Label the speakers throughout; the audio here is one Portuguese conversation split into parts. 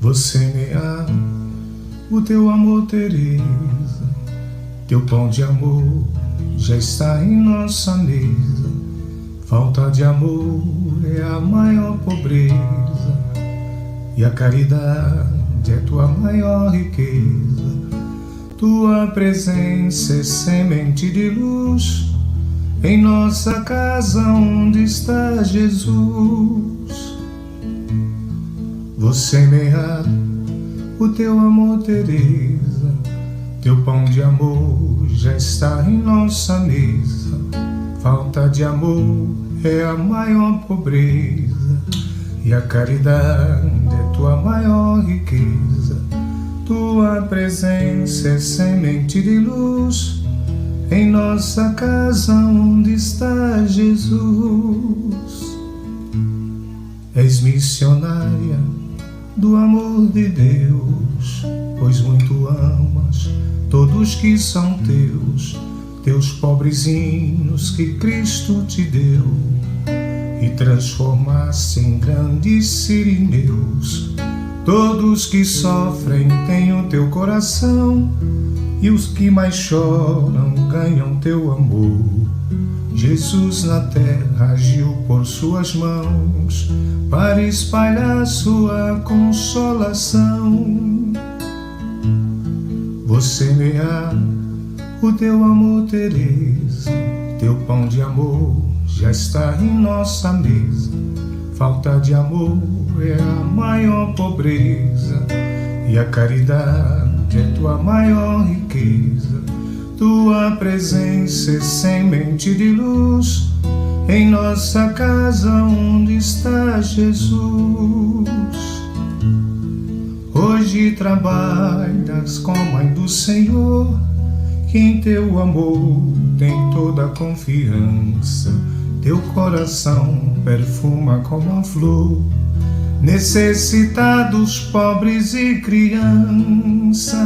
Speaker 1: Você me ama, o teu amor, Teresa, teu pão de amor já está em nossa mesa. Falta de amor é a maior pobreza, e a caridade é tua maior riqueza. Tua presença é semente de luz em nossa casa onde está Jesus. Você me ama, o teu amor, Teresa, teu pão de amor já está em nossa mesa. Falta de amor é a maior pobreza, e a caridade é tua maior riqueza. Tua presença é semente de luz em nossa casa onde está Jesus. És missionária do amor de Deus, pois muito amas todos que são teus, teus pobrezinhos que Cristo te deu, e transformaste em grandes sirineus. Todos que sofrem têm o teu coração, e os que mais choram ganham teu amor. Jesus na terra agiu por suas mãos para espalhar sua consolação. Você me ama, o teu amor, Teresa, teu pão de amor já está em nossa mesa. Falta de amor é a maior pobreza, e a caridade é tua maior riqueza. Tua presença é semente de luz em nossa casa onde está Jesus. Hoje trabalhas com a mãe do Senhor, que em teu amor tem toda a confiança. Teu coração perfuma como a flor, necessitados, pobres e crianças.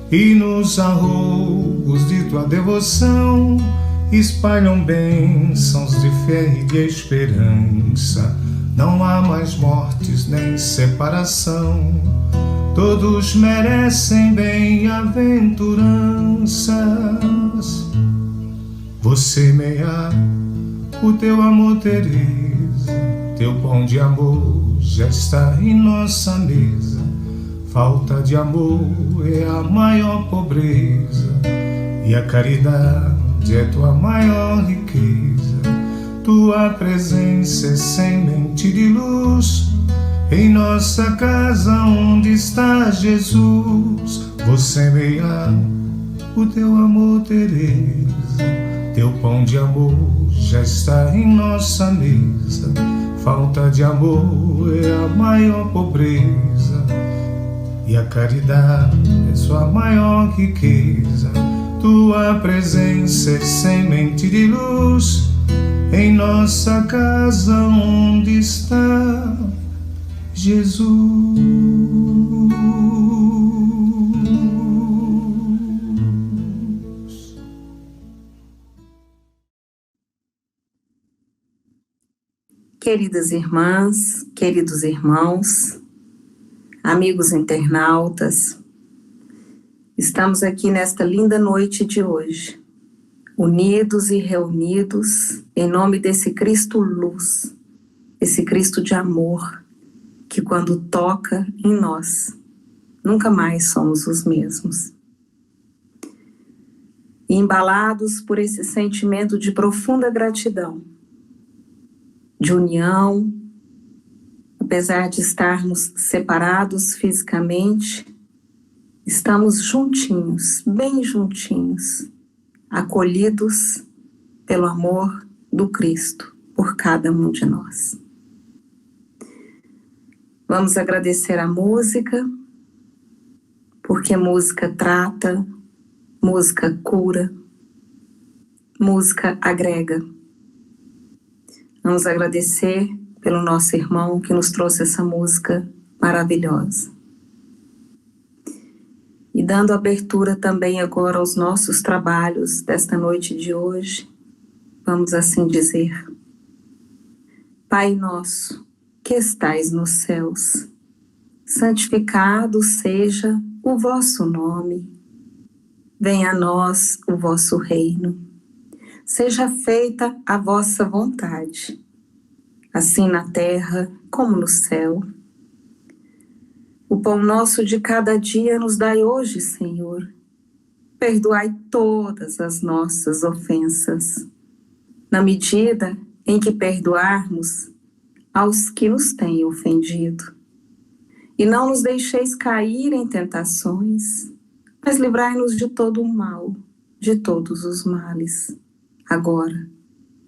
Speaker 1: E nos arroubos de tua devoção espalham bênçãos de fé e de esperança. Não há mais mortes nem separação, todos merecem bem-aventuranças. Você me ama, o teu amor, Teresa, teu pão de amor já está em nossa mesa. Falta de amor é a maior pobreza, e a caridade é tua maior riqueza. Tua presença é semente de luz em nossa casa onde está Jesus. Você me ama, o teu amor, Teresa, teu pão de amor já está em nossa mesa. Falta de amor é a maior pobreza, e a caridade é sua maior riqueza. Tua presença é semente de luz em nossa casa onde está Jesus.
Speaker 2: Queridas irmãs, queridos irmãos, amigos internautas, estamos aqui nesta linda noite de hoje, unidos e reunidos em nome desse Cristo luz, esse Cristo de amor, que quando toca em nós, nunca mais somos os mesmos. E embalados por esse sentimento de profunda gratidão, de união, apesar de estarmos separados fisicamente, estamos juntinhos, bem juntinhos, acolhidos pelo amor do Cristo por cada um de nós. Vamos agradecer a música, porque música trata, música cura, música agrega. Vamos agradecer pelo nosso irmão que nos trouxe essa música maravilhosa. E dando abertura também agora aos nossos trabalhos desta noite de hoje, vamos assim dizer: Pai nosso, que estais nos céus, santificado seja o vosso nome. Venha a nós o vosso reino. Seja feita a vossa vontade, assim na terra como no céu. O pão nosso de cada dia nos dai hoje, Senhor. Perdoai todas as nossas ofensas, na medida em que perdoarmos aos que nos têm ofendido. E não nos deixeis cair em tentações, mas livrai-nos de todo o mal, de todos os males, agora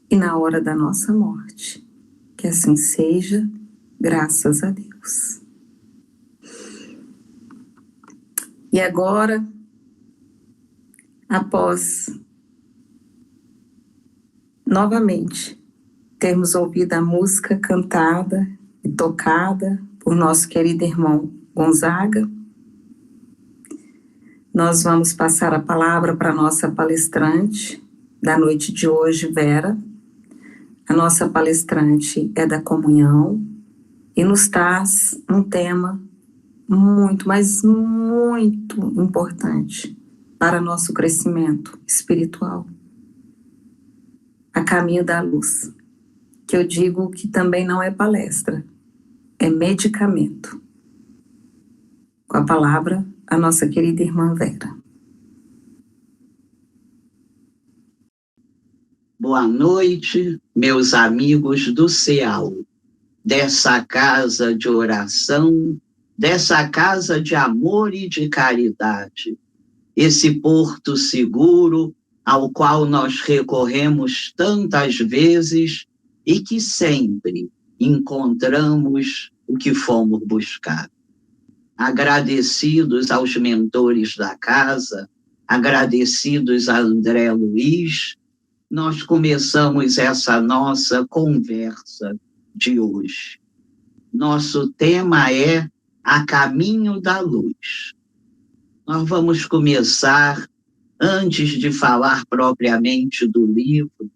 Speaker 2: e na hora da nossa morte. Que assim seja, graças a Deus. E agora, após novamente termos ouvido a música cantada e tocada por nosso querido irmão Gonzaga, nós vamos passar a palavra para a nossa palestrante da noite de hoje, Vera. A nossa palestrante é da comunhão e nos traz um tema muito, mas muito importante para nosso crescimento espiritual. A caminho da luz, que eu digo que também não é palestra, é medicamento. Com a palavra, a nossa querida irmã Vera.
Speaker 3: Boa noite, meus amigos do CEAL, dessa casa de oração, dessa casa de amor e de caridade, esse porto seguro ao qual nós recorremos tantas vezes e que sempre encontramos o que fomos buscar. Agradecidos aos mentores da casa, agradecidos a André Luiz, nós começamos essa nossa conversa de hoje. Nosso tema é A Caminho da Luz. Nós vamos começar, antes de falar propriamente do livro,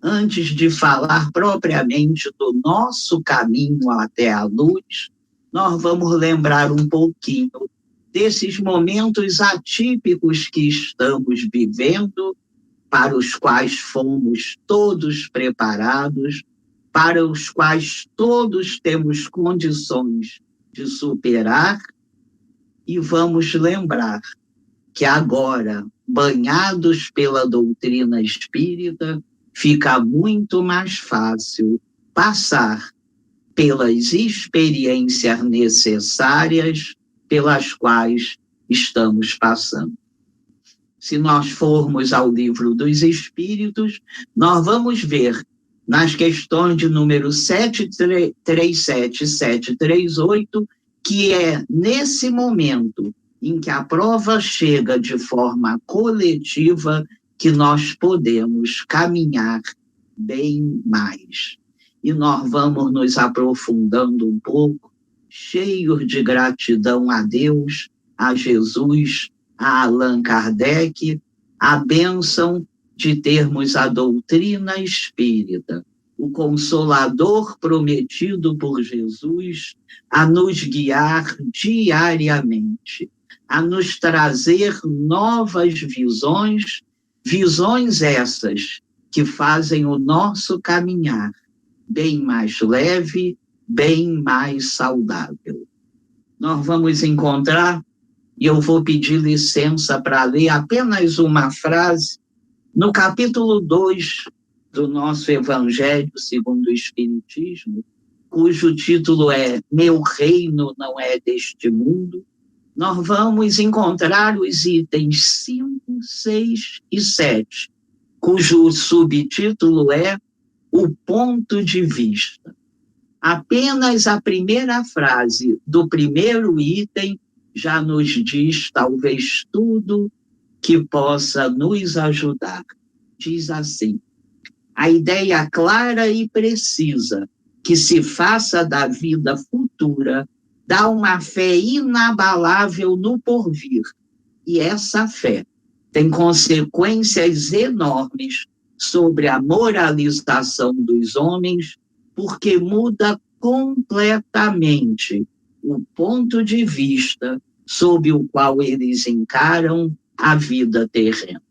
Speaker 3: antes de falar propriamente do nosso caminho até a luz, nós vamos lembrar um pouquinho desses momentos atípicos que estamos vivendo, para os quais fomos todos preparados, para os quais todos temos condições de superar, e vamos lembrar que agora, banhados pela doutrina espírita, fica muito mais fácil passar pelas experiências necessárias pelas quais estamos passando. Se nós formos ao Livro dos Espíritos, nós vamos ver nas questões de número 737 e 738, que é nesse momento em que a prova chega de forma coletiva que nós podemos caminhar bem mais. E nós vamos nos aprofundando um pouco, cheios de gratidão a Deus, a Jesus, a Allan Kardec, a bênção de termos a doutrina espírita, o Consolador prometido por Jesus, a nos guiar diariamente, a nos trazer novas visões, visões essas que fazem o nosso caminhar bem mais leve, bem mais saudável. Nós vamos encontrar, e eu vou pedir licença para ler apenas uma frase, no capítulo 2 do nosso Evangelho segundo o Espiritismo, cujo título é Meu Reino Não É Deste Mundo, nós vamos encontrar os itens 5, 6 e 7, cujo subtítulo é O Ponto de Vista. Apenas a primeira frase do primeiro item já nos diz talvez tudo que possa nos ajudar. Diz assim: a ideia clara e precisa que se faça da vida futura dá uma fé inabalável no porvir, e essa fé tem consequências enormes sobre a moralização dos homens, porque muda completamente o ponto de vista sob o qual eles encaram a vida terrena.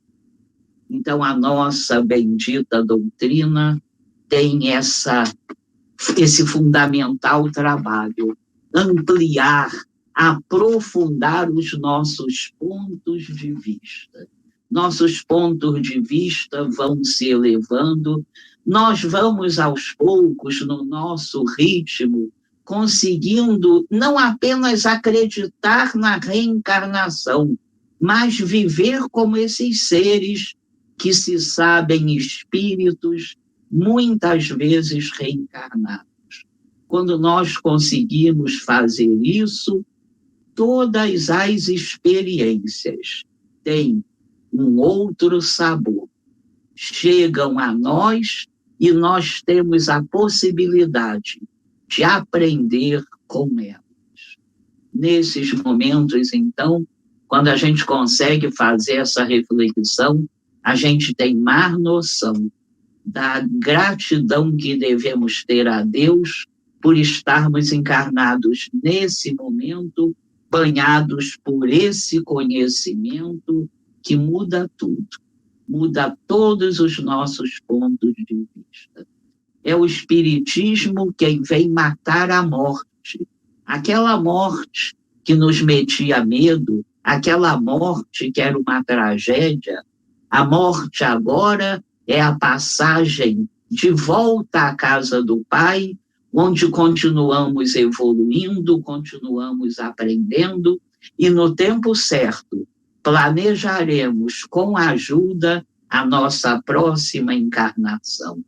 Speaker 3: Então, a nossa bendita doutrina tem esse fundamental trabalho, ampliar, aprofundar os nossos pontos de vista. Nossos pontos de vista vão se elevando, nós vamos aos poucos, no nosso ritmo, conseguindo não apenas acreditar na reencarnação, mas viver como esses seres que se sabem espíritos, muitas vezes reencarnados. Quando nós conseguimos fazer isso, todas as experiências têm um outro sabor. Chegam a nós e nós temos a possibilidade de aprender com elas. Nesses momentos, então, quando a gente consegue fazer essa reflexão, a gente tem mais noção da gratidão que devemos ter a Deus por estarmos encarnados nesse momento, banhados por esse conhecimento que muda tudo, muda todos os nossos pontos de vista. É o Espiritismo quem vem matar a morte, aquela morte que nos metia medo, aquela morte que era uma tragédia. A morte agora é a passagem de volta à casa do Pai, onde continuamos evoluindo, continuamos aprendendo, e no tempo certo planejaremos com ajuda a nossa próxima encarnação.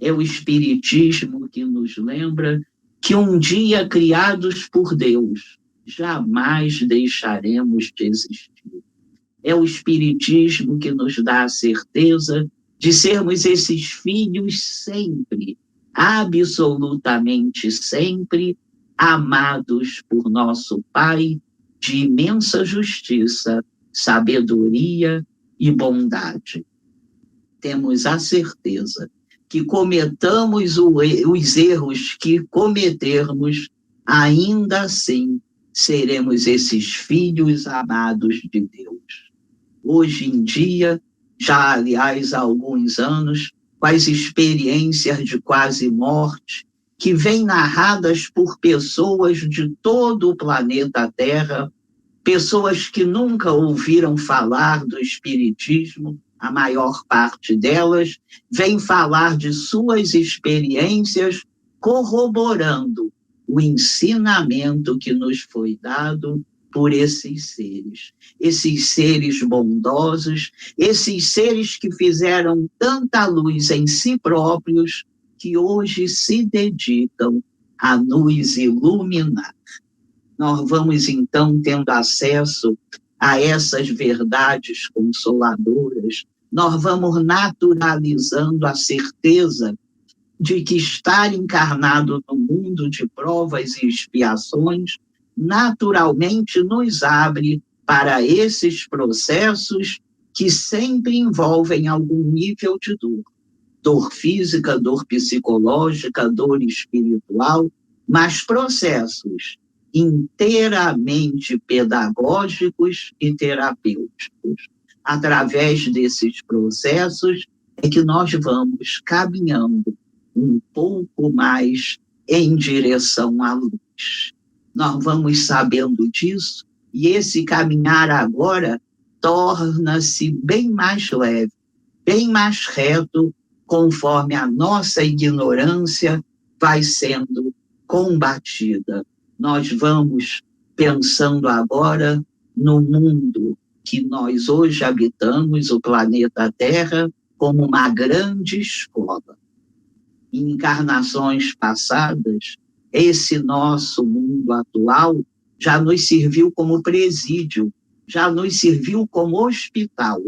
Speaker 3: É o Espiritismo que nos lembra que um dia criados por Deus, jamais deixaremos de existir. É o Espiritismo que nos dá a certeza de sermos esses filhos sempre, absolutamente sempre, amados por nosso Pai, de imensa justiça, sabedoria e bondade. Temos a certeza que cometamos os erros que cometermos, ainda assim seremos esses filhos amados de Deus. Hoje em dia, já aliás há alguns anos, com as experiências de quase morte, que vêm narradas por pessoas de todo o planeta Terra, pessoas que nunca ouviram falar do Espiritismo, a maior parte delas, vem falar de suas experiências, corroborando o ensinamento que nos foi dado por esses seres bondosos, esses seres que fizeram tanta luz em si próprios, que hoje se dedicam a nos iluminar. Nós vamos, então, tendo acesso a essas verdades consoladoras, nós vamos naturalizando a certeza de que estar encarnado no mundo de provas e expiações naturalmente nos abre para esses processos que sempre envolvem algum nível de dor. Dor física, dor psicológica, dor espiritual, mas processos inteiramente pedagógicos e terapêuticos. Através desses processos é que nós vamos caminhando um pouco mais em direção à luz. Nós vamos sabendo disso, e esse caminhar agora torna-se bem mais leve, bem mais reto, conforme a nossa ignorância vai sendo combatida. Nós vamos pensando agora no mundo que nós hoje habitamos, o planeta Terra, como uma grande escola. Em encarnações passadas, esse nosso mundo atual já nos serviu como presídio, já nos serviu como hospital.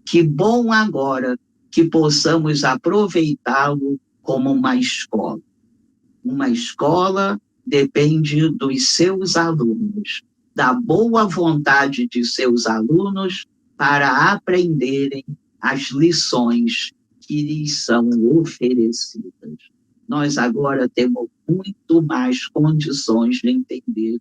Speaker 3: Que bom agora que possamos aproveitá-lo como uma escola. Uma escola depende dos seus alunos, da boa vontade de seus alunos para aprenderem as lições que lhes são oferecidas. Nós agora temos muito mais condições de entender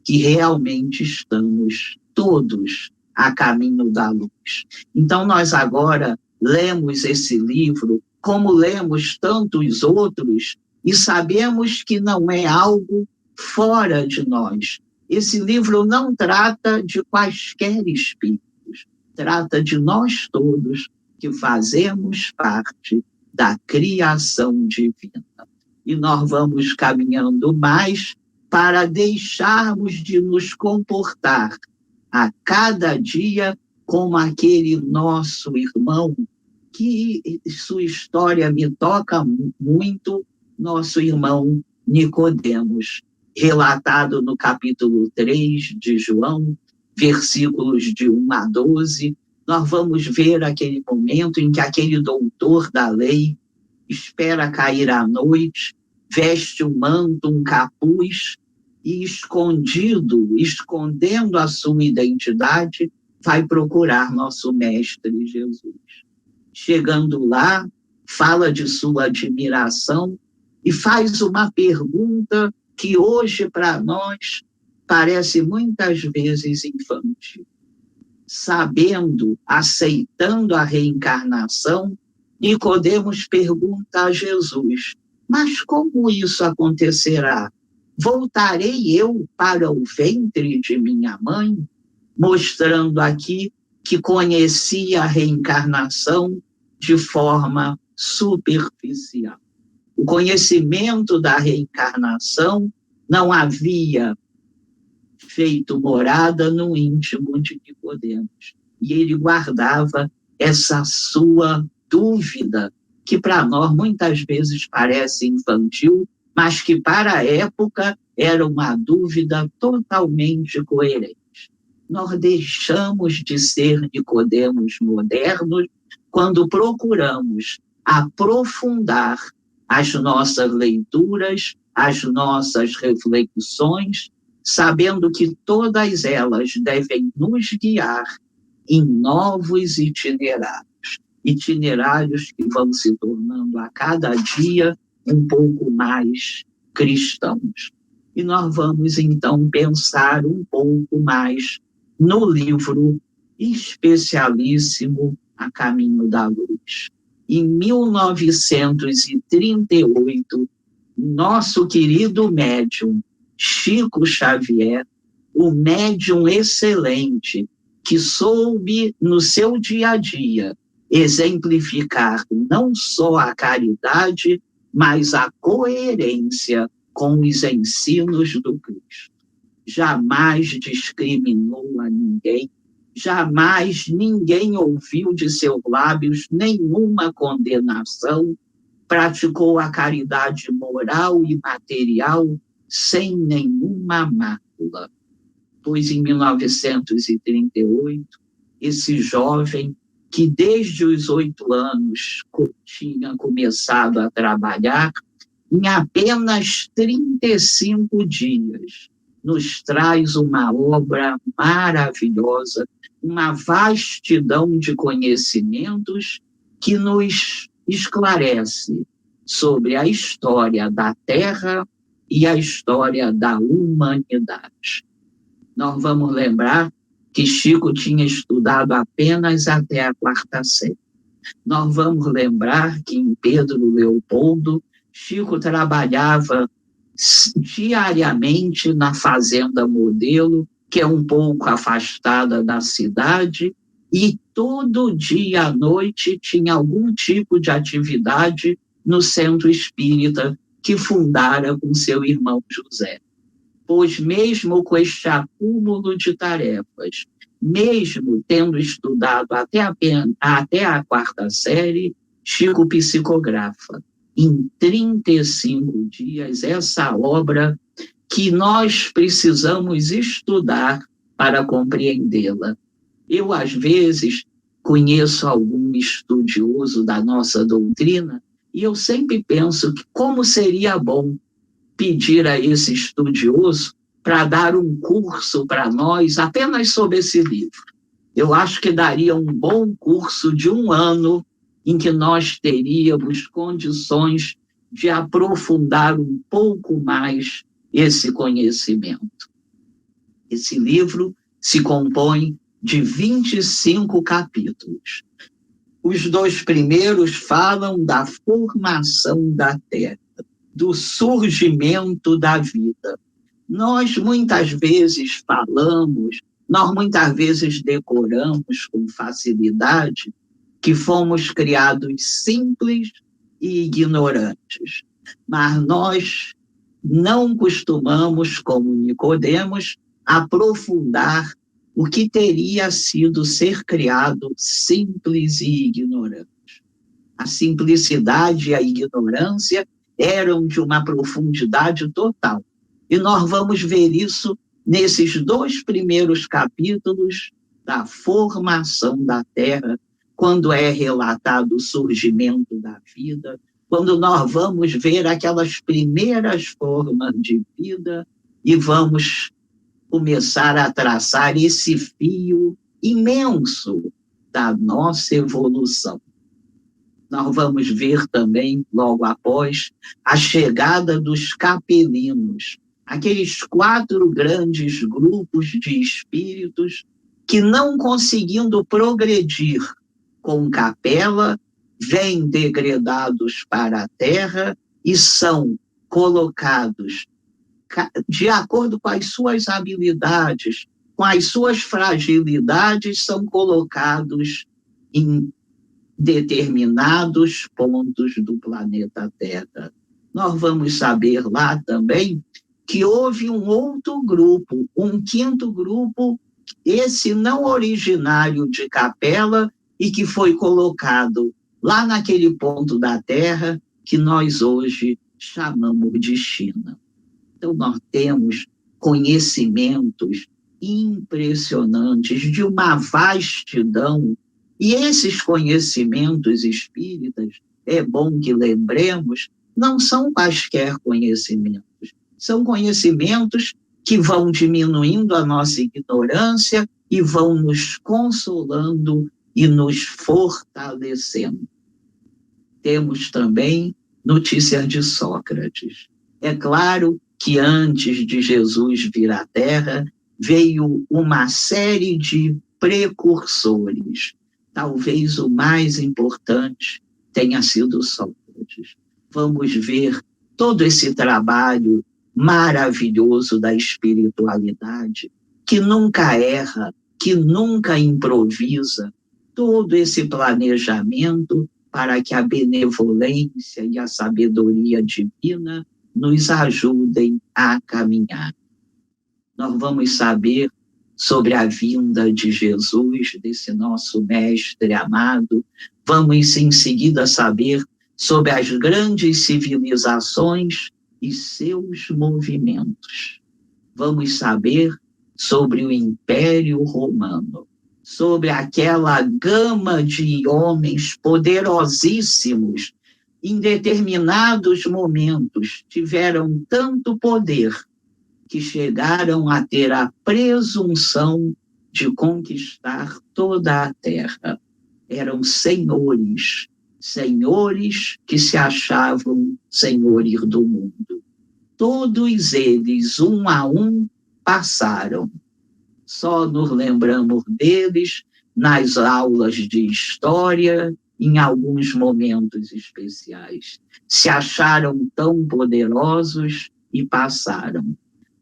Speaker 3: que realmente estamos todos a caminho da luz. Então, nós agora lemos esse livro, como lemos tantos outros, e sabemos que não é algo fora de nós. Esse livro não trata de quaisquer espíritos, trata de nós todos que fazemos parte da criação divina. E nós vamos caminhando mais para deixarmos de nos comportar a cada dia como aquele nosso irmão, que sua história me toca muito, nosso irmão Nicodemos, relatado no capítulo 3 de João, versículos de 1 a 12, nós vamos ver aquele momento em que aquele doutor da lei espera cair a noite, veste um manto, um capuz, e escondendo a sua identidade, vai procurar nosso Mestre Jesus. Chegando lá, fala de sua admiração e faz uma pergunta que hoje para nós parece muitas vezes infantil. Sabendo, aceitando a reencarnação, Nicodemos pergunta a Jesus: mas como isso acontecerá? Voltarei eu para o ventre de minha mãe? Mostrando aqui que conhecia a reencarnação de forma superficial. O conhecimento da reencarnação não havia feito morada no íntimo de Nicodemos. E ele guardava essa sua dúvida, que para nós muitas vezes parece infantil, mas que para a época era uma dúvida totalmente coerente. Nós deixamos de ser Nicodemos modernos quando procuramos aprofundar as nossas leituras, as nossas reflexões, sabendo que todas elas devem nos guiar em novos itinerários que vão se tornando a cada dia um pouco mais cristãos. E nós vamos, então, pensar um pouco mais no livro especialíssimo A Caminho da Luz. Em 1938, nosso querido médium Chico Xavier, o médium excelente, que soube, no seu dia a dia, exemplificar não só a caridade, mas a coerência com os ensinos do Cristo. Jamais discriminou a ninguém, jamais ninguém ouviu de seus lábios nenhuma condenação, praticou a caridade moral e material sem nenhuma mácula. Pois em 1938, esse jovem, que desde os 8 anos tinha começado a trabalhar, em apenas 35 dias, nos traz uma obra maravilhosa, uma vastidão de conhecimentos que nos esclarece sobre a história da Terra e a história da humanidade. Nós vamos lembrar que Chico tinha estudado apenas até a 4ª série. Nós vamos lembrar que em Pedro Leopoldo, Chico trabalhava diariamente na Fazenda Modelo, que é um pouco afastada da cidade, e todo dia à noite tinha algum tipo de atividade no Centro Espírita que fundara com seu irmão José. Pois mesmo com este acúmulo de tarefas, mesmo tendo estudado até a 4ª série, Chico psicografa em 35 dias essa obra que nós precisamos estudar para compreendê-la. Eu, às vezes, conheço algum estudioso da nossa doutrina e eu sempre penso que como seria bom pedir a esse estudioso para dar um curso para nós apenas sobre esse livro. Eu acho que daria um bom curso de 1 ano em que nós teríamos condições de aprofundar um pouco mais esse conhecimento. Esse livro se compõe de 25 capítulos. Os 2 primeiros falam da formação da Terra, do surgimento da vida. Nós muitas vezes falamos, nós muitas vezes decoramos com facilidade que fomos criados simples e ignorantes. Mas nós não costumamos, como Nicodemos, aprofundar o que teria sido ser criado simples e ignorante. A simplicidade e a ignorância eram de uma profundidade total. E nós vamos ver isso nesses 2 primeiros capítulos da formação da Terra, quando é relatado o surgimento da vida, quando nós vamos ver aquelas primeiras formas de vida e vamos começar a traçar esse fio imenso da nossa evolução. Nós vamos ver também, logo após, a chegada dos capelinos, aqueles 4 grandes grupos de espíritos que, não conseguindo progredir com Capela, vêm degradados para a Terra e são colocados de acordo com as suas habilidades, com as suas fragilidades, são colocados em determinados pontos do planeta Terra. Nós vamos saber lá também que houve um outro grupo, um 5º grupo, esse não originário de Capela, e que foi colocado lá naquele ponto da Terra que nós hoje chamamos de China. Então, nós temos conhecimentos impressionantes de uma vastidão, e esses conhecimentos espíritas, é bom que lembremos, não são quaisquer conhecimentos, são conhecimentos que vão diminuindo a nossa ignorância e vão nos consolando e nos fortalecendo. Temos também notícias de Sócrates. É claro que antes de Jesus vir à Terra, veio uma série de precursores. Talvez o mais importante tenha sido Sócrates. Vamos ver todo esse trabalho maravilhoso da espiritualidade, que nunca erra, que nunca improvisa, todo esse planejamento para que a benevolência e a sabedoria divina nos ajudem a caminhar. Nós vamos saber sobre a vinda de Jesus, desse nosso mestre amado. Vamos em seguida saber sobre as grandes civilizações e seus movimentos. Vamos saber sobre o Império Romano, sobre aquela gama de homens poderosíssimos, em determinados momentos tiveram tanto poder que chegaram a ter a presunção de conquistar toda a terra. Eram senhores que se achavam senhores do mundo. Todos eles, um a um, passaram. Só nos lembramos deles nas aulas de história, em alguns momentos especiais. Se acharam tão poderosos e passaram.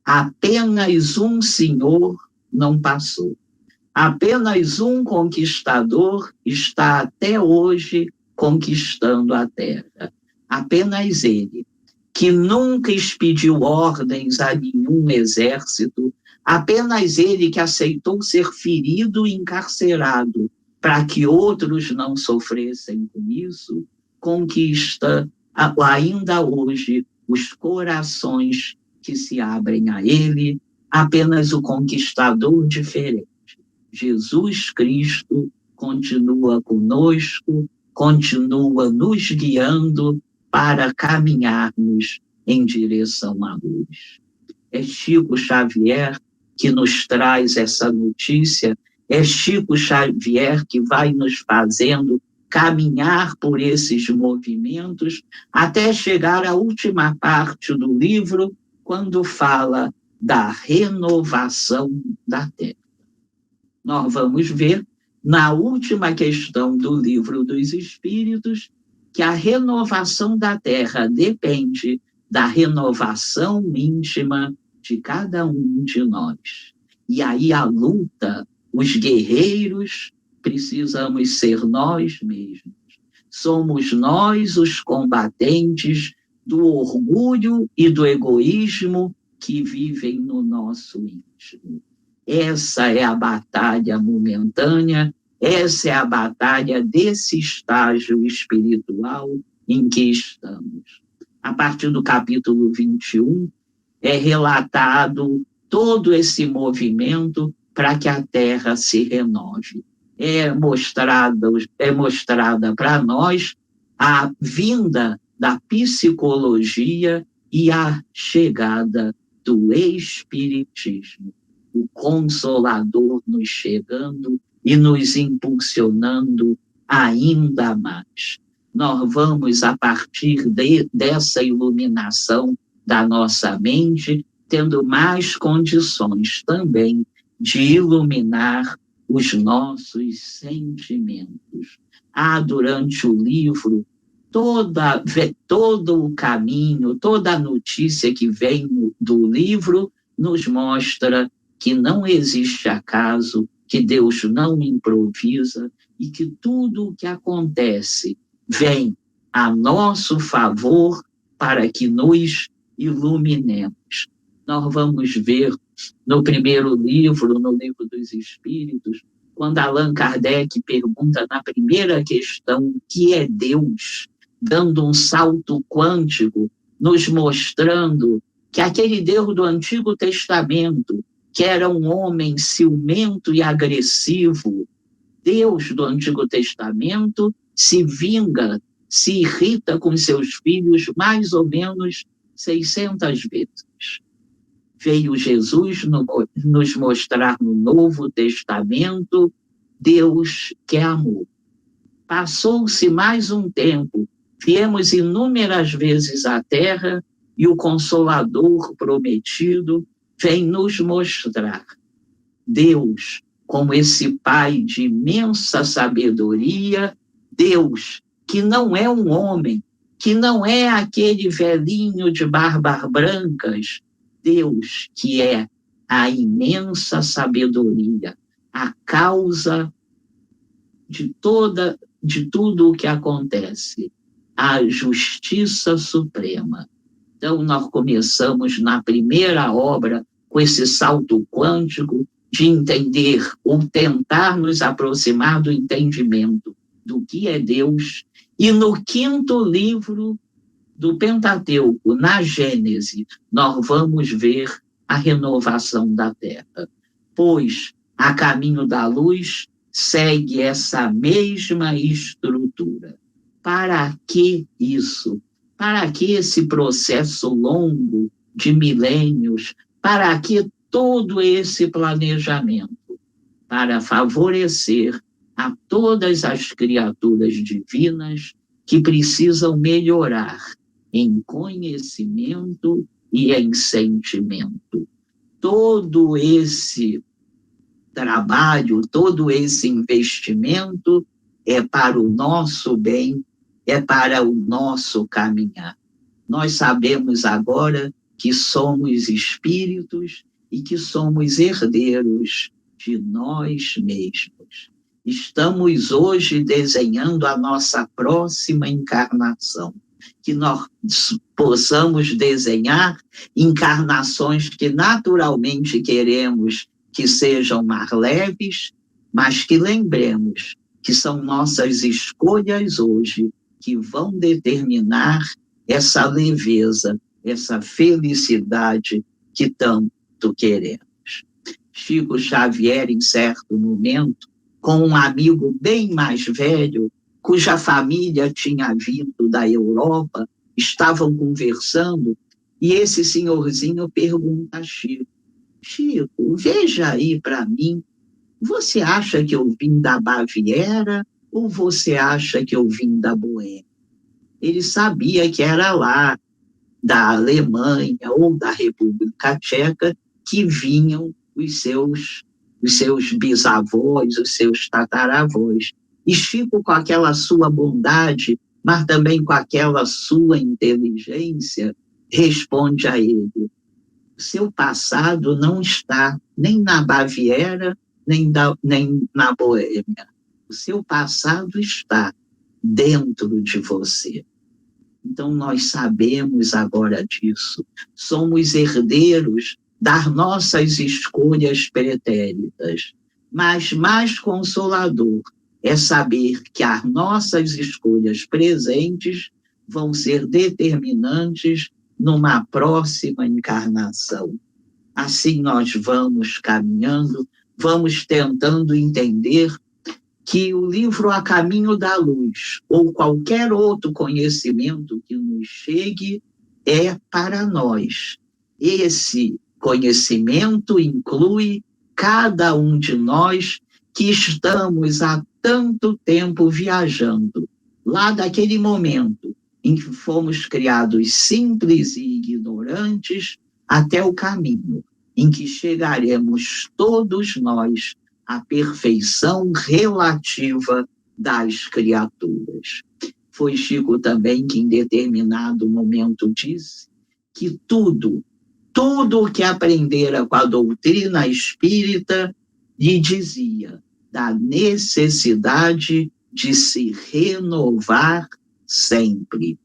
Speaker 3: Apenas um senhor não passou. Apenas um conquistador está até hoje conquistando a terra. Apenas ele, que nunca expediu ordens a nenhum exército, apenas ele que aceitou ser ferido e encarcerado para que outros não sofressem com isso, conquista ainda hoje os corações que se abrem a ele, apenas o conquistador diferente. Jesus Cristo continua conosco, continua nos guiando para caminharmos em direção à luz. É Chico Xavier que nos traz essa notícia, é Chico Xavier que vai nos fazendo caminhar por esses movimentos até chegar à última parte do livro, quando fala da renovação da Terra. Nós vamos ver, na última questão do Livro dos Espíritos, que a renovação da Terra depende da renovação íntima de cada um de nós. E aí a luta, os guerreiros, precisamos ser nós mesmos. Somos nós os combatentes do orgulho e do egoísmo que vivem no nosso íntimo. Essa é a batalha momentânea, essa é a batalha desse estágio espiritual em que estamos. A partir do capítulo 21, é relatado todo esse movimento para que a Terra se renove. É mostrada para nós a vinda da psicologia e a chegada do espiritismo. O Consolador nos chegando e nos impulsionando ainda mais. Nós vamos, a partir dessa iluminação da nossa mente, tendo mais condições também de iluminar os nossos sentimentos. Durante o livro, todo o caminho, toda a notícia que vem do livro nos mostra que não existe acaso, que Deus não improvisa e que tudo o que acontece vem a nosso favor para que nos iluminemos. Nós vamos ver no primeiro livro, no Livro dos Espíritos, quando Allan Kardec pergunta na primeira questão o que é Deus, dando um salto quântico, nos mostrando que aquele Deus do Antigo Testamento, que era um homem ciumento e agressivo, Deus do Antigo Testamento se vinga, se irrita com seus filhos mais ou menos 600 vezes. Veio Jesus nos mostrar no Novo Testamento Deus que é amor. Passou-se mais um tempo, viemos inúmeras vezes à Terra e o Consolador prometido vem nos mostrar Deus como esse Pai de imensa sabedoria, Deus que não é um homem, que não é aquele velhinho de barbas brancas, Deus que é a imensa sabedoria, a causa de tudo o que acontece, a justiça suprema. Então, nós começamos na primeira obra com esse salto quântico de entender ou tentar nos aproximar do entendimento do que é Deus. E no quinto livro do Pentateuco, na Gênese, nós vamos ver a renovação da Terra. Pois, a caminho da luz, segue essa mesma estrutura. Para que isso? Para que esse processo longo de milênios? Para que todo esse planejamento? Para favorecer a todas as criaturas divinas que precisam melhorar em conhecimento e em sentimento. Todo esse trabalho, todo esse investimento é para o nosso bem, é para o nosso caminhar. Nós sabemos agora que somos espíritos e que somos herdeiros de nós mesmos. Estamos hoje desenhando a nossa próxima encarnação, que nós possamos desenhar encarnações que naturalmente queremos que sejam mais leves, mas que lembremos que são nossas escolhas hoje que vão determinar essa leveza, essa felicidade que tanto queremos. Chico Xavier, em certo momento, com um amigo bem mais velho, cuja família tinha vindo da Europa, estavam conversando, e esse senhorzinho pergunta a Chico: Chico, veja aí para mim, você acha que eu vim da Baviera Ou você acha que eu vim da Boêmia? Ele sabia que era lá, da Alemanha ou da República Tcheca, que vinham os seus bisavós, os seus tataravós. E Chico, com aquela sua bondade, mas também com aquela sua inteligência, responde a ele: seu passado não está nem na Baviera, nem na Boêmia. O seu passado está dentro de você. Então, nós sabemos agora disso. Somos herdeiros das nossas escolhas pretéritas. Mas mais consolador é saber que as nossas escolhas presentes vão ser determinantes numa próxima encarnação. Assim nós vamos caminhando, vamos tentando entender que o livro A Caminho da Luz, ou qualquer outro conhecimento que nos chegue, é para nós. Esse conhecimento inclui cada um de nós que estamos há tanto tempo viajando, lá daquele momento em que fomos criados simples e ignorantes, até o caminho em que chegaremos todos nós à perfeição relativa das criaturas. Foi Chico também que, em determinado momento, disse que tudo o que aprendera com a doutrina espírita lhe dizia da necessidade de se renovar sempre.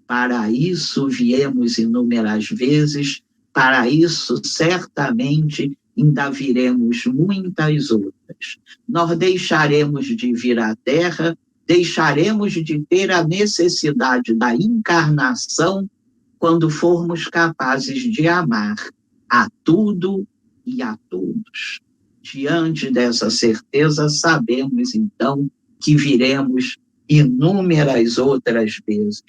Speaker 3: Para isso viemos inúmeras vezes, para isso certamente ainda viremos muitas outras. Nós deixaremos de vir à Terra, deixaremos de ter a necessidade da encarnação quando formos capazes de amar a tudo e a todos. Diante dessa certeza, sabemos então que viremos inúmeras outras vezes.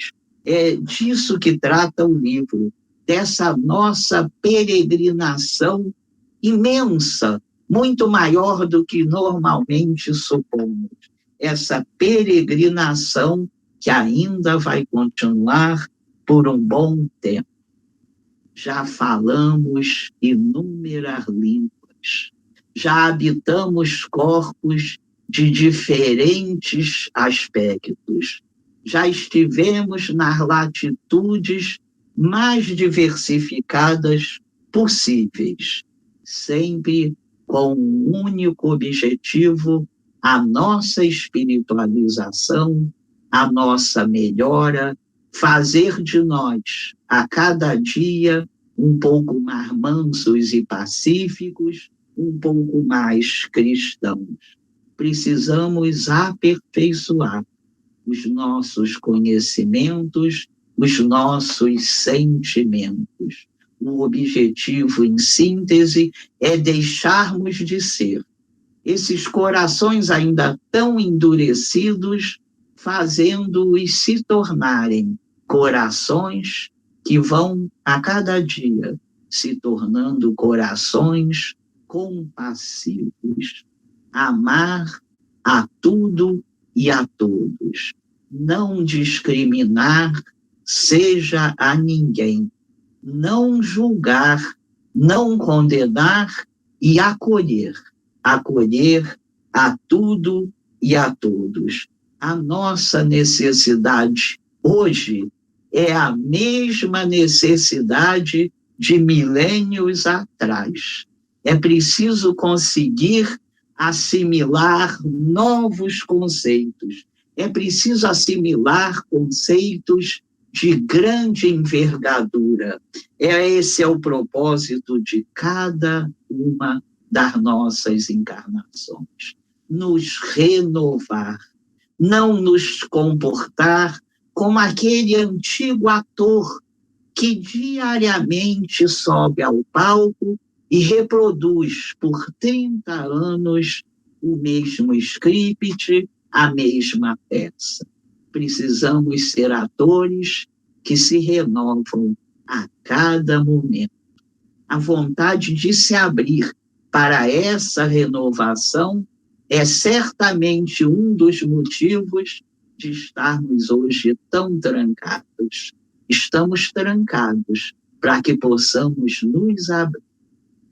Speaker 3: É disso que trata o livro, dessa nossa peregrinação imensa, muito maior do que normalmente supomos. Essa peregrinação que ainda vai continuar por um bom tempo. Já falamos inúmeras línguas, já habitamos corpos de diferentes aspectos, já estivemos nas latitudes mais diversificadas possíveis, sempre com um único objetivo: a nossa espiritualização, a nossa melhora, fazer de nós, a cada dia, um pouco mais mansos e pacíficos, um pouco mais cristãos. Precisamos aperfeiçoar os nossos conhecimentos, os nossos sentimentos. O objetivo, em síntese, é deixarmos de ser esses corações ainda tão endurecidos, fazendo-os se tornarem corações que vão, a cada dia, se tornando corações compassivos. Amar a tudo e a todos. Não discriminar, seja a ninguém. Não julgar, não condenar e acolher. Acolher a tudo e a todos. A nossa necessidade hoje é a mesma necessidade de milênios atrás. É preciso conseguir assimilar novos conceitos. É preciso assimilar conceitos de grande envergadura. Esse é o propósito de cada uma das nossas encarnações. Nos renovar, não nos comportar como aquele antigo ator que diariamente sobe ao palco e reproduz por 30 anos o mesmo script, a mesma peça. Precisamos ser atores que se renovam a cada momento. A vontade de se abrir para essa renovação é certamente um dos motivos de estarmos hoje tão trancados. Estamos trancados para que possamos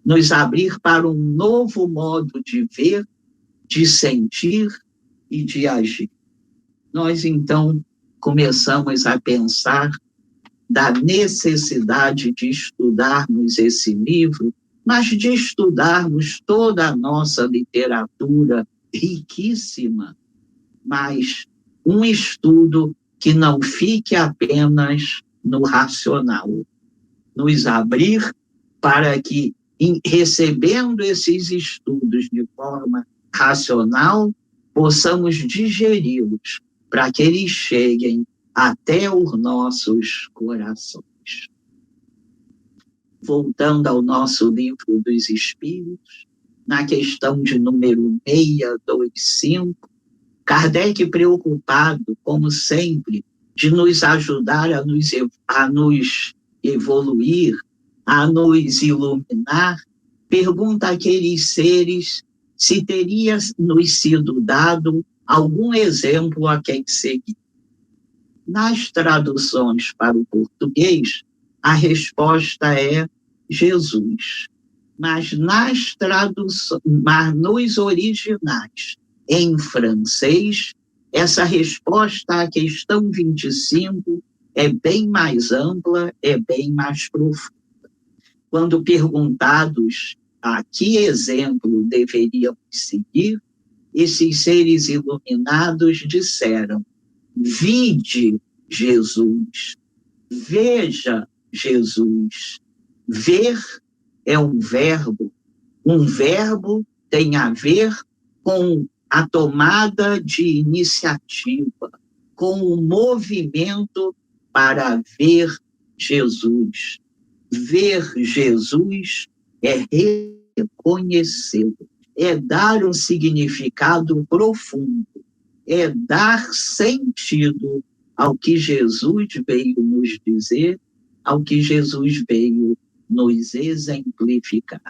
Speaker 3: nos abrir para um novo modo de ver, de sentir e de agir. Nós, então, começamos a pensar da necessidade de estudarmos esse livro, mas de estudarmos toda a nossa literatura riquíssima, mas um estudo que não fique apenas no racional. Nos abrir para que, recebendo esses estudos de forma racional, possamos digeri-los, para que eles cheguem até os nossos corações. Voltando ao nosso livro dos Espíritos, na questão de número 625, Kardec, preocupado, como sempre, de nos ajudar a nos evoluir, a nos iluminar, pergunta àqueles seres se teria nos sido dado algum exemplo a quem seguir. Nas traduções para o português, a resposta é Jesus. Mas nos originais, em francês, essa resposta à questão 25 é bem mais ampla, é bem mais profunda. Quando perguntados a que exemplo deveríamos seguir, esses seres iluminados disseram: vide Jesus, veja Jesus. Ver é um verbo tem a ver com a tomada de iniciativa, com o movimento para ver Jesus. Ver Jesus é reconhecê-lo, é dar um significado profundo, é dar sentido ao que Jesus veio nos dizer, ao que Jesus veio nos exemplificar.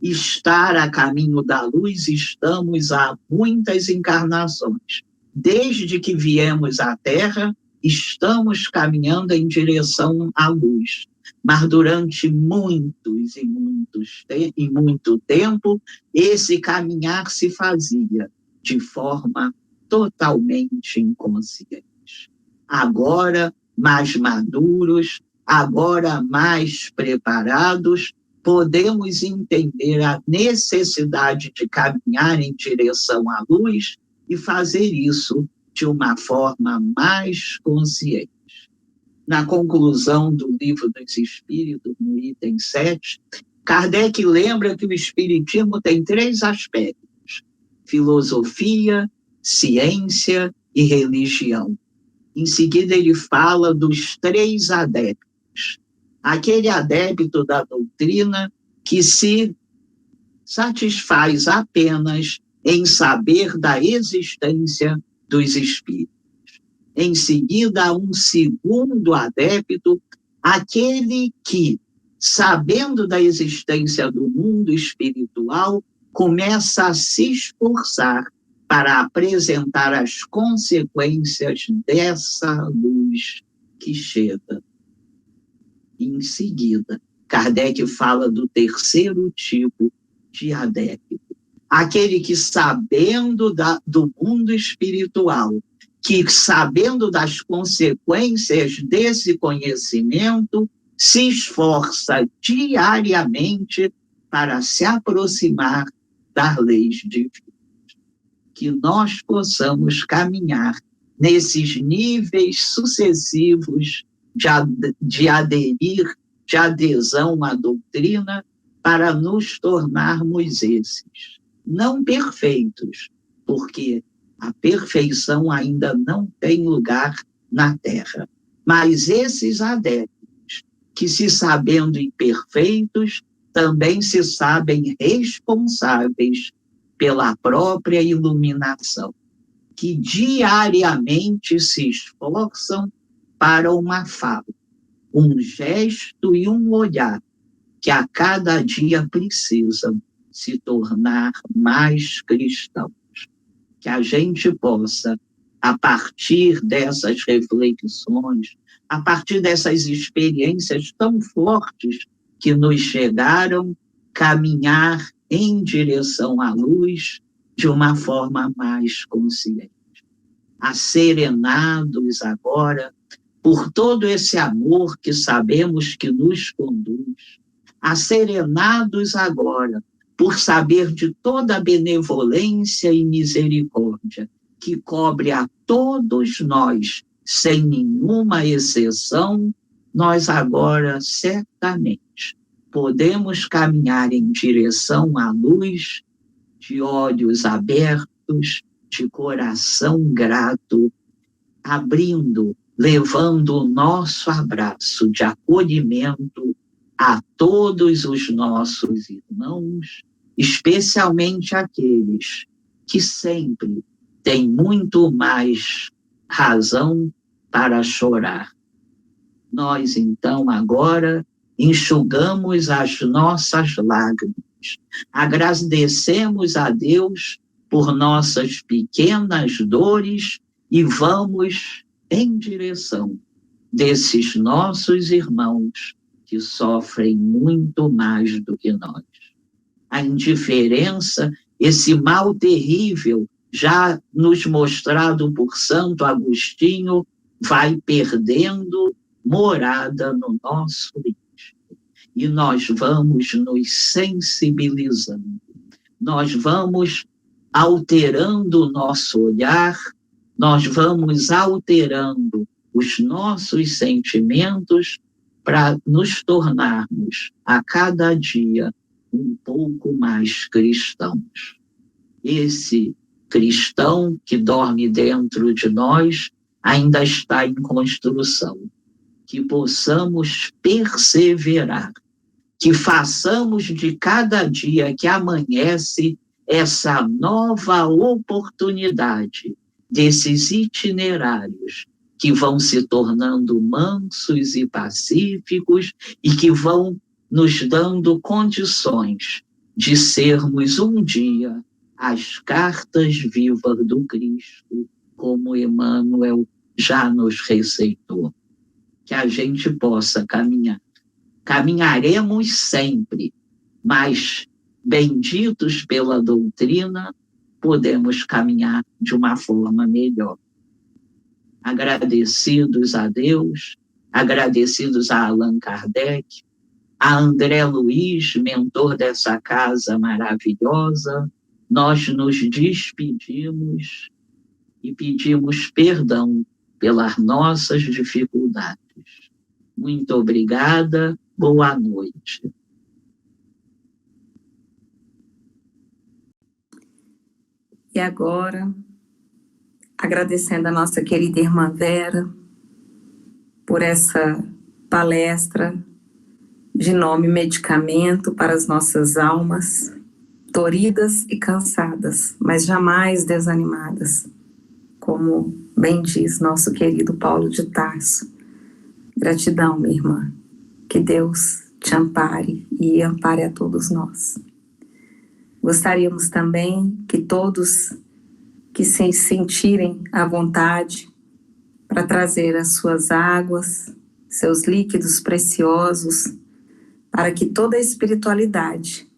Speaker 3: Estar a caminho da luz, estamos há muitas encarnações. Desde que viemos à Terra, estamos caminhando em direção à luz. Mas durante muito tempo, esse caminhar se fazia de forma totalmente inconsciente. Agora, mais maduros, agora mais preparados, podemos entender a necessidade de caminhar em direção à luz e fazer isso de uma forma mais consciente. Na conclusão do Livro dos Espíritos, no item 7, Kardec lembra que o Espiritismo tem 3 aspectos: filosofia, ciência e religião. Em seguida, ele fala dos 3 adeptos. Aquele adepto da doutrina que se satisfaz apenas em saber da existência dos espíritos. Em seguida, um segundo adepto, aquele que, sabendo da existência do mundo espiritual, começa a se esforçar para apresentar as consequências dessa luz que chega. Em seguida, Kardec fala do terceiro tipo de adepto. Aquele que, sabendo do mundo espiritual, que, sabendo das consequências desse conhecimento, se esforça diariamente para se aproximar das leis divinas. Que nós possamos caminhar nesses níveis sucessivos de adesão à doutrina para nos tornarmos esses. Não perfeitos, porque a perfeição ainda não tem lugar na Terra. Mas esses adeptos, que se sabendo imperfeitos, também se sabem responsáveis pela própria iluminação, que diariamente se esforçam para uma fala, um gesto e um olhar, que a cada dia precisam se tornar mais cristãos. Que a gente possa, a partir dessas reflexões, a partir dessas experiências tão fortes que nos chegaram, caminhar em direção à luz de uma forma mais consciente. Acerenados agora por todo esse amor que sabemos que nos conduz, acerenados agora por saber de toda a benevolência e misericórdia que cobre a todos nós, sem nenhuma exceção, nós agora certamente podemos caminhar em direção à luz, de olhos abertos, de coração grato, abrindo, levando o nosso abraço de acolhimento a todos os nossos irmãos, especialmente aqueles que sempre têm muito mais razão para chorar. Nós, então, agora enxugamos as nossas lágrimas, agradecemos a Deus por nossas pequenas dores e vamos em direção desses nossos irmãos que sofrem muito mais do que nós. A indiferença, esse mal terrível, já nos mostrado por Santo Agostinho, vai perdendo morada no nosso íntimo. E nós vamos nos sensibilizando, nós vamos alterando o nosso olhar, nós vamos alterando os nossos sentimentos para nos tornarmos a cada dia um pouco mais cristãos. Esse cristão que dorme dentro de nós ainda está em construção. Que possamos perseverar, que façamos de cada dia que amanhece essa nova oportunidade desses itinerários que vão se tornando mansos e pacíficos e que vão nos dando condições de sermos um dia as cartas vivas do Cristo, como Emmanuel já nos receitou. Que a gente possa caminhar. Caminharemos sempre, mas benditos pela doutrina, podemos caminhar de uma forma melhor. Agradecidos a Deus, agradecidos a Allan Kardec, a André Luiz, mentor dessa casa maravilhosa, nós nos despedimos e pedimos perdão pelas nossas dificuldades. Muito obrigada, boa noite.
Speaker 2: E agora, agradecendo a nossa querida irmã Vera por essa palestra de nome Medicamento para as Nossas Almas, doridas e cansadas, mas jamais desanimadas, como bem diz nosso querido Paulo de Tarso. Gratidão, minha irmã. Que Deus te ampare e ampare a todos nós. Gostaríamos também que todos que se sentirem à vontade para trazer as suas águas, seus líquidos preciosos, para que toda a espiritualidade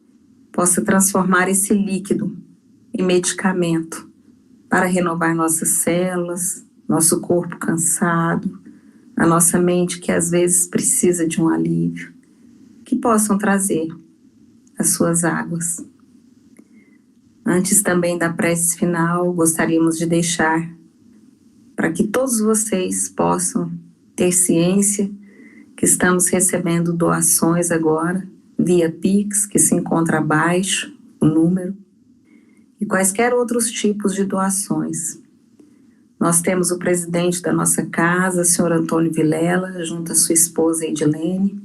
Speaker 2: possa transformar esse líquido em medicamento para renovar nossas células, nosso corpo cansado, a nossa mente que às vezes precisa de um alívio, que possam trazer as suas águas. Antes também da prece final, gostaríamos de deixar para que todos vocês possam ter ciência que estamos recebendo doações agora, via Pix, que se encontra abaixo, o número, e quaisquer outros tipos de doações. Nós temos o presidente da nossa casa, senhor Antônio Vilela, junto à sua esposa Edilene,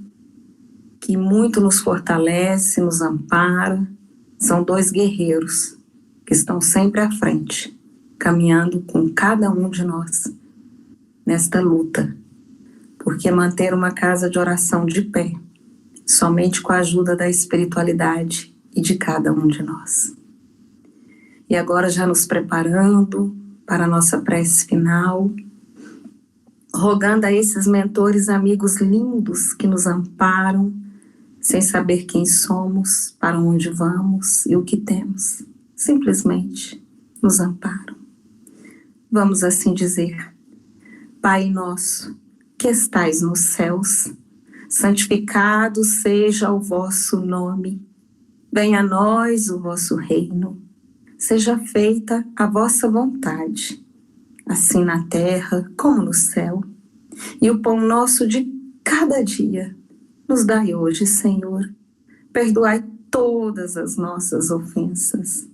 Speaker 2: que muito nos fortalece, nos ampara. São dois guerreiros que estão sempre à frente, caminhando com cada um de nós nesta luta, porque manter uma casa de oração de pé, somente com a ajuda da espiritualidade e de cada um de nós. E agora, já nos preparando para a nossa prece final, rogando a esses mentores, amigos lindos que nos amparam, sem saber quem somos, para onde vamos e o que temos, simplesmente nos amparam. Vamos assim dizer: Pai nosso, que estais nos céus, santificado seja o vosso nome. Venha a nós o vosso reino. Seja feita a vossa vontade, assim na terra como no céu. E o pão nosso de cada dia nos dai hoje, Senhor. Perdoai todas as nossas ofensas,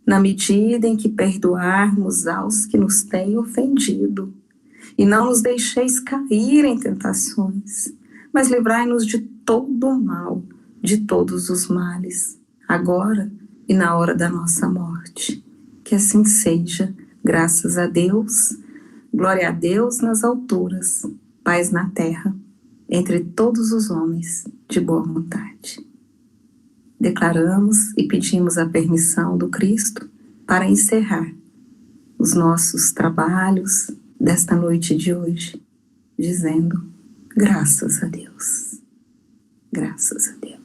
Speaker 2: na medida em que perdoarmos aos que nos têm ofendido. E não nos deixeis cair em tentações, mas livrai-nos de todo o mal, de todos os males, agora e na hora da nossa morte. Que assim seja, graças a Deus, glória a Deus nas alturas, paz na terra, entre todos os homens de boa vontade. Declaramos e pedimos a permissão do Cristo para encerrar os nossos trabalhos desta noite de hoje, dizendo: graças a Deus, graças a Deus.